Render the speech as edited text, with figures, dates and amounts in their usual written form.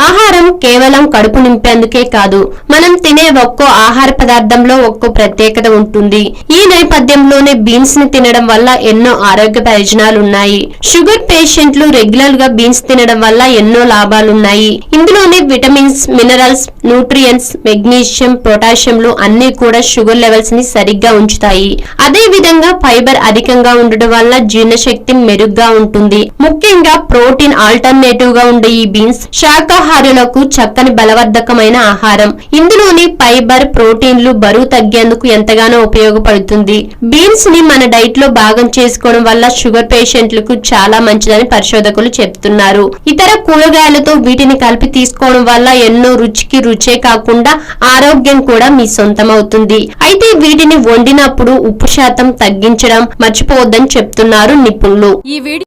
ఆహారం కేవలం కడుపు నింపేందుకే కాదు, మనం తినే ఒక్కో ఆహార పదార్థంలో ఒక్కో ప్రత్యేకత ఉంటుంది. ఈ నేపథ్యంలోనే బీన్స్ ని తినడం వల్ల ఎన్నో ఆరోగ్య ప్రయోజనాలున్నాయి. షుగర్ పేషెంట్లు రెగ్యులర్ గా బీన్స్ తినడం వల్ల ఎన్నో లాభాలున్నాయి. ఇందులోనే విటమిన్స్, మినరల్స్, న్యూట్రియంట్స్, మెగ్నీషియం, పొటాషియంలు అన్ని కూడా షుగర్ లెవెల్స్ ని సరిగ్గా ఉంచుతాయి. అదే విధంగా ఫైబర్ అధికంగా ఉండడం వల్ల జీర్ణశక్తి మెరుగ్గా ఉంటుంది. ముఖ్యంగా ప్రోటీన్ ఆల్టర్నేటివ్ గా ఉండే ఈ బీన్స్ శాకాహారులకు చక్కని బలవర్ధకమైన ఆహారం. ఇందులోని ఫైబర్, ప్రోటీన్లు బరువు తగ్గేందుకు ఎంతగానో ఉపయోగపడుతుంది. బీన్స్ ని మన డైట్ లో భాగం చేసుకోవడం వల్ల షుగర్ పేషెంట్లకు చాలా మంచిదని పరిశోధకులు చెప్తున్నారు. ఇతర కూరగాయలతో వీటిని కలిపి తీసుకోవడం వల్ల ఎన్నో రుచికి రుచే కాకుండా ఆరోగ్యం కూడా మీ సొంతమవుతుంది. అయితే వీటిని వండినప్పుడు ఉప్పు శాతం తగ్గించడం మర్చిపోవద్దని చెప్తున్నారు నిపుణులు.